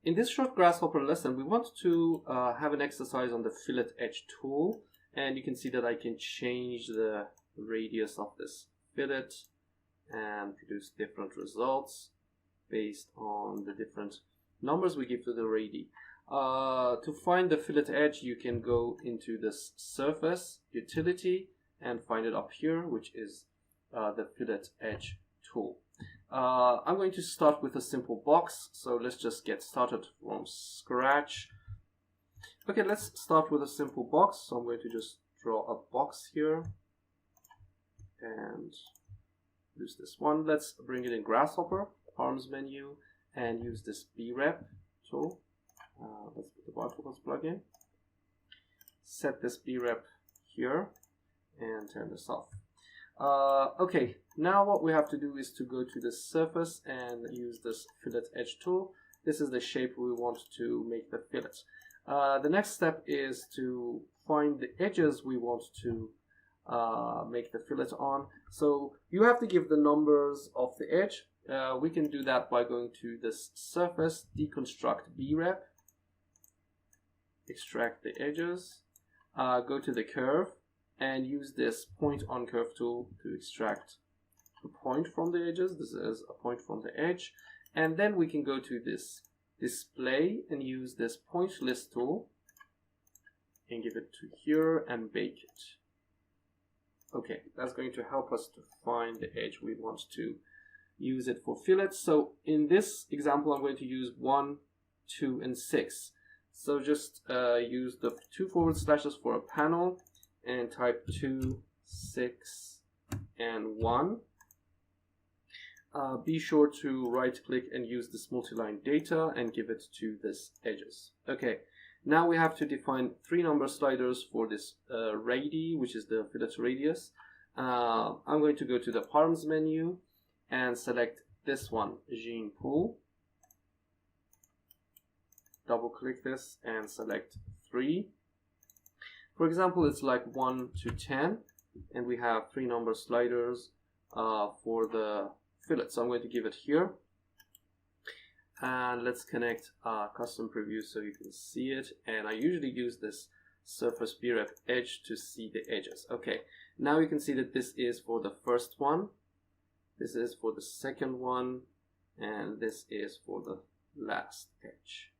in this short Grasshopper lesson, we want to have an exercise on the Fillet Edge tool, and you can see that I can change the radius of this fillet and produce different results based on the different numbers we give to the radii. To find the fillet edge, you can go into this surface utility and find it up here, which is the Fillet Edge tool. I'm going to start with a simple box, so let's just get started from scratch. Okay, let's start with a simple box. So I'm going to just draw a box here and use this one. Let's bring it in Grasshopper, Arms menu, and use this B-Rep tool. Let's put the Bartocles plugin. Set this B-Rep here and turn this off. Okay, now what we have to do is to go to the surface and use this Fillet Edge tool. This is the shape we want to make the fillet. The next step is to find the edges we want to make the fillet on. So you have to give the numbers of the edge. We can do that by going to this surface, deconstruct B-Rep, extract the edges, go to the curve, and use this point on curve tool to extract a point from the edges. This is a point from the edge. And then we can go to this display and use this point list tool and give it to here and bake it. Okay, that's going to help us to find the edge we want to use it for fillets. So in this example, I'm going to use 1, 2, and 6. So just use the 2 forward slashes for a panel and type 2, 6, and 1. Be sure to right click and use this multi-line data and give it to this edges. Okay, now we have to define 3 number sliders for this radii, which is the fillet radius. I'm going to go to the Arms menu and select this one, Gene Pool. Double click this and select 3. For example, it's like 1 to 10, and we have 3 number sliders for the fillet. So I'm going to give it here. And let's connect custom preview so you can see it. And I usually use this surface B-Rep edge to see the edges. Okay, now you can see that this is for the first one, this is for the second one, and this is for the last edge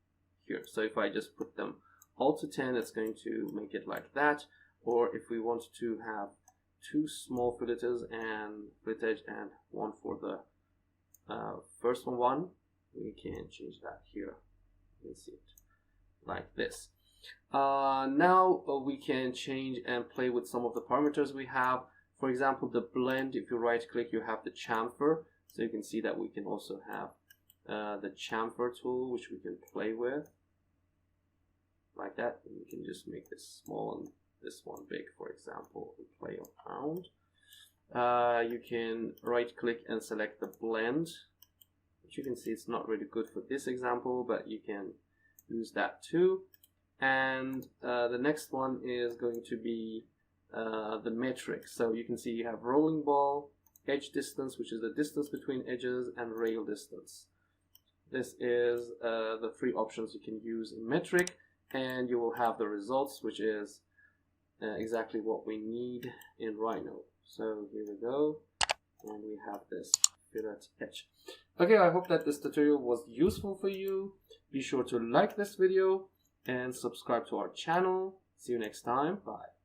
here. So if I just put them all to 10, it's going to make it like that. Or if we want to have 2 small filletes and fillet edge and 1 for the first one, we can change that here. You can see it like this. Now we can change and play with some of the parameters we have. For example, the blend, if you right click, you have the chamfer. So you can see that we can also have the chamfer tool, which we can play with like that. And we can just make this small and this one big, for example, and play around. You can right click and select the blend, which you can see it's not really good for this example, but you can use that too. And the next one is going to be the metric. So you can see you have rolling ball, edge distance, which is the distance between edges, and rail distance. This is the 3 options you can use in metric, and you will have the results, which is exactly what we need in Rhino. So here we go, and we have this fillet edge. Okay, I hope that this tutorial was useful for you. Be sure to like this video and subscribe to our channel. See you next time. Bye.